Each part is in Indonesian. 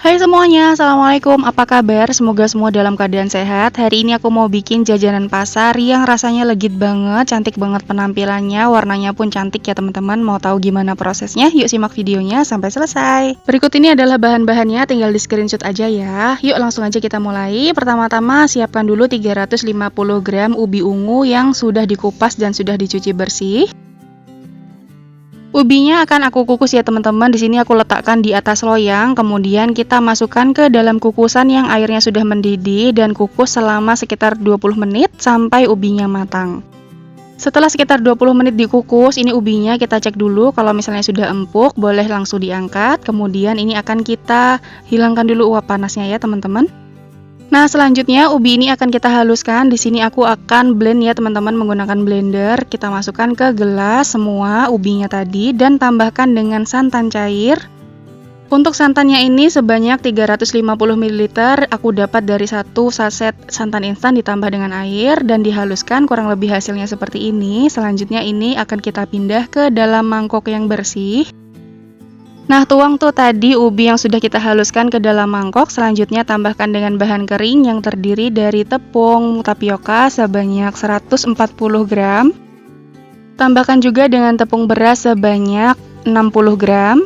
Hai semuanya, Assalamualaikum, apa kabar? Semoga semua dalam keadaan sehat. Hari ini aku mau bikin jajanan pasar yang rasanya legit banget, cantik banget penampilannya, warnanya pun cantik ya teman-teman. Mau tahu gimana prosesnya? Yuk simak videonya sampai selesai. Berikut ini adalah bahan-bahannya, tinggal di screenshot aja ya. Yuk langsung aja kita mulai. Pertama-tama siapkan dulu 350 gram ubi ungu yang sudah dikupas dan sudah dicuci bersih. Ubinya akan aku kukus ya teman-teman. Di sini aku letakkan di atas loyang, kemudian kita masukkan ke dalam kukusan yang airnya sudah mendidih dan kukus selama sekitar 20 menit sampai ubinya matang. Setelah sekitar 20 menit dikukus, ini ubinya kita cek dulu kalau misalnya sudah empuk, boleh langsung diangkat. Kemudian ini akan kita hilangkan dulu uap panasnya ya teman-teman. Nah, selanjutnya ubi ini akan kita haluskan. Di sini aku akan blend ya teman-teman menggunakan blender. Kita masukkan ke gelas semua ubinya tadi dan tambahkan dengan santan cair. Untuk santannya ini sebanyak 350 ml. Aku dapat dari satu saset santan instan ditambah dengan air dan dihaluskan, kurang lebih hasilnya seperti ini. Selanjutnya ini akan kita pindah ke dalam mangkok yang bersih. Nah, tuang tuh tadi ubi yang sudah kita haluskan ke dalam mangkok. Selanjutnya tambahkan dengan bahan kering yang terdiri dari tepung tapioka sebanyak 140 gram. Tambahkan juga dengan tepung beras sebanyak 60 gram.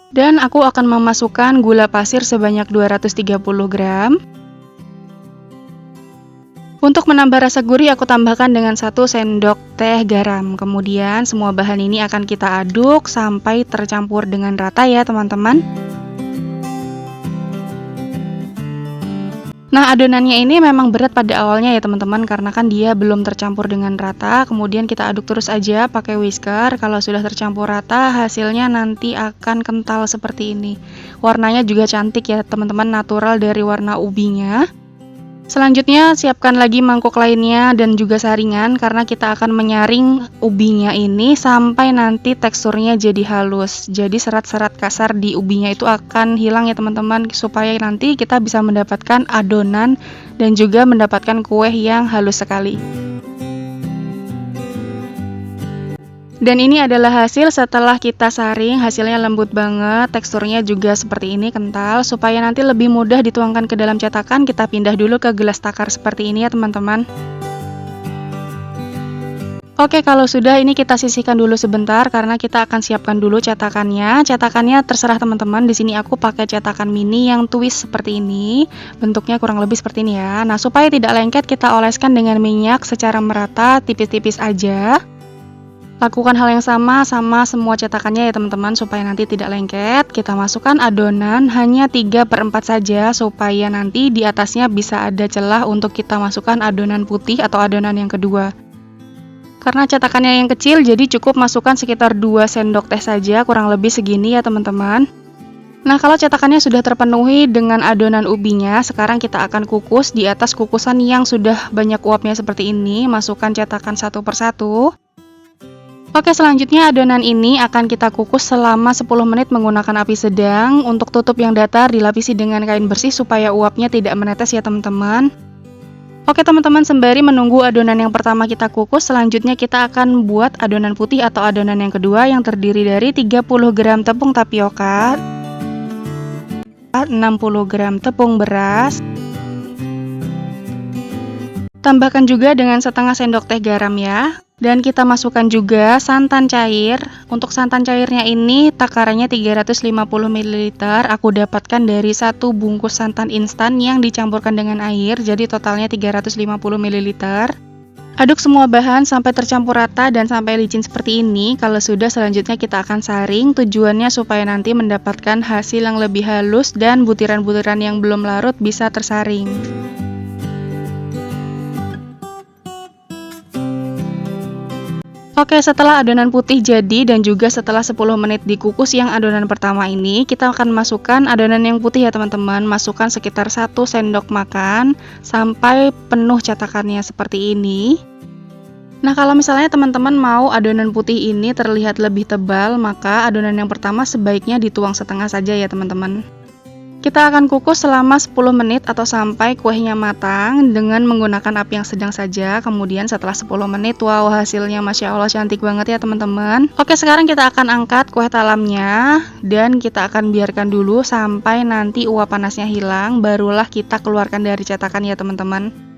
Dan aku akan memasukkan gula pasir sebanyak 230 gram. Untuk menambah rasa gurih aku tambahkan dengan 1 sendok teh garam. Kemudian semua bahan ini akan kita aduk sampai tercampur dengan rata ya teman-teman. Nah, adonannya ini memang berat pada awalnya ya teman-teman, karena kan dia belum tercampur dengan rata. Kemudian kita aduk terus aja pakai whisker. Kalau sudah tercampur rata, hasilnya nanti akan kental seperti ini. Warnanya juga cantik ya teman-teman, natural dari warna ubinya. Selanjutnya siapkan lagi mangkok lainnya dan juga saringan, karena kita akan menyaring ubinya ini sampai nanti teksturnya jadi halus. Jadi serat-serat kasar di ubinya itu akan hilang ya teman-teman, supaya nanti kita bisa mendapatkan adonan dan juga mendapatkan kue yang halus sekali. Dan ini adalah hasil setelah kita saring, hasilnya lembut banget, teksturnya juga seperti ini, kental. Supaya nanti lebih mudah dituangkan ke dalam cetakan, kita pindah dulu ke gelas takar seperti ini ya teman-teman. Oke, kalau sudah ini kita sisihkan dulu sebentar karena kita akan siapkan dulu cetakannya. Cetakannya terserah teman-teman. Di sini aku pakai cetakan mini yang twist seperti ini. Bentuknya kurang lebih seperti ini ya. Nah, supaya tidak lengket kita oleskan dengan minyak secara merata, tipis-tipis aja. Lakukan hal yang sama semua cetakannya ya teman-teman, supaya nanti tidak lengket. Kita masukkan adonan hanya 3/4 saja, supaya nanti di atasnya bisa ada celah untuk kita masukkan adonan putih atau adonan yang kedua. Karena cetakannya yang kecil, jadi cukup masukkan sekitar 2 sendok teh saja, kurang lebih segini ya teman-teman. Nah, kalau cetakannya sudah terpenuhi dengan adonan ubinya, sekarang kita akan kukus di atas kukusan yang sudah banyak uapnya seperti ini. Masukkan cetakan satu persatu. Oke, selanjutnya adonan ini akan kita kukus selama 10 menit menggunakan api sedang. Untuk tutup yang datar dilapisi dengan kain bersih supaya uapnya tidak menetes ya teman-teman. Oke teman-teman, sembari menunggu adonan yang pertama kita kukus, selanjutnya kita akan buat adonan putih atau adonan yang kedua yang terdiri dari 30 gram tepung tapioka, 60 gram tepung beras. Tambahkan juga dengan setengah sendok teh garam ya. Dan kita masukkan juga santan cair. Untuk santan cairnya ini takarannya 350 ml. Aku dapatkan dari satu bungkus santan instan yang dicampurkan dengan air. Jadi totalnya 350 ml. Aduk semua bahan sampai tercampur rata dan sampai licin seperti ini. Kalau sudah, selanjutnya kita akan saring. Tujuannya supaya nanti mendapatkan hasil yang lebih halus dan butiran-butiran yang belum larut bisa tersaring. Oke, setelah adonan putih jadi dan juga setelah 10 menit dikukus yang adonan pertama ini, kita akan masukkan adonan yang putih ya teman-teman. Masukkan sekitar 1 sendok makan sampai penuh cetakannya seperti ini. Nah, kalau misalnya teman-teman mau adonan putih ini terlihat lebih tebal, maka adonan yang pertama sebaiknya dituang setengah saja ya teman-teman. Kita akan kukus selama 10 menit atau sampai kuehnya matang dengan menggunakan api yang sedang saja. Kemudian setelah 10 menit, wow, hasilnya Masya Allah cantik banget ya teman-teman. Oke, sekarang kita akan angkat kue talamnya dan kita akan biarkan dulu sampai nanti uap panasnya hilang, barulah kita keluarkan dari cetakan ya teman-teman.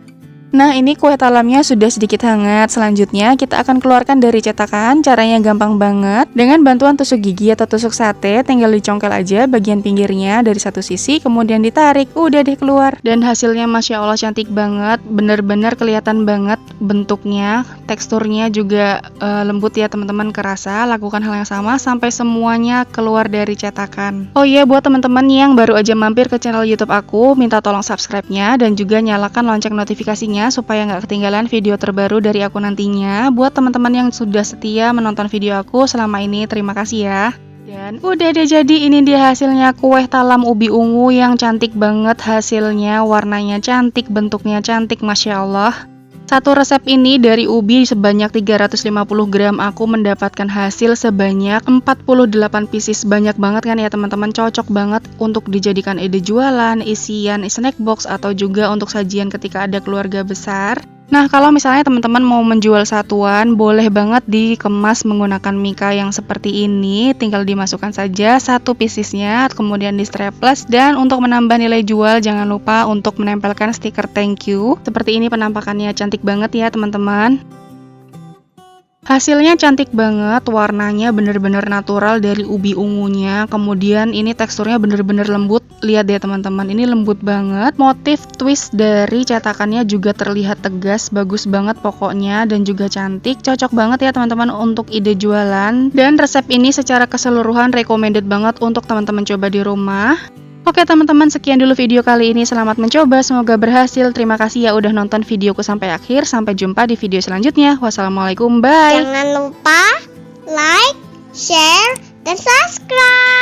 Nah, ini kue talamnya sudah sedikit hangat. Selanjutnya kita akan keluarkan dari cetakan. Caranya gampang banget. Dengan bantuan tusuk gigi atau tusuk sate, tinggal dicongkel aja bagian pinggirnya dari satu sisi, kemudian ditarik. Udah deh keluar. Dan hasilnya Masya Allah cantik banget. Bener-bener kelihatan banget bentuknya. Teksturnya juga lembut ya teman-teman, kerasa. Lakukan hal yang sama sampai semuanya keluar dari cetakan. Oh iya, buat teman-teman yang baru aja mampir ke channel YouTube aku, minta tolong subscribe-nya dan juga nyalakan lonceng notifikasinya supaya nggak ketinggalan video terbaru dari aku nantinya. Buat teman-teman yang sudah setia menonton video aku selama ini, terima kasih ya. Dan udah deh, jadi ini dia hasilnya kue talam ubi ungu yang cantik banget hasilnya. Warnanya cantik, bentuknya cantik, Masya Allah. Satu resep ini dari ubi sebanyak 350 gram, aku mendapatkan hasil sebanyak 48 pieces. Banyak banget kan ya teman-teman, cocok banget untuk dijadikan ide jualan, isian snack box, atau juga untuk sajian ketika ada keluarga besar. Nah, kalau misalnya teman-teman mau menjual satuan, boleh banget dikemas menggunakan mika yang seperti ini. Tinggal dimasukkan saja satu piecesnya, kemudian di strapless. Dan untuk menambah nilai jual, jangan lupa untuk menempelkan stiker thank you. Seperti ini penampakannya, cantik banget ya teman-teman. Hasilnya cantik banget, warnanya bener-bener natural dari ubi ungunya. Kemudian ini teksturnya bener-bener lembut. Lihat deh teman-teman, ini lembut banget. Motif twist dari cetakannya juga terlihat tegas, bagus banget pokoknya, dan juga cantik. Cocok banget ya teman-teman untuk ide jualan. Dan resep ini secara keseluruhan recommended banget untuk teman-teman coba di rumah. Oke teman-teman, sekian dulu video kali ini. Selamat mencoba, semoga berhasil. Terima kasih ya udah nonton videoku sampai akhir. Sampai jumpa di video selanjutnya. Wassalamualaikum, bye. Jangan lupa like, share, dan subscribe.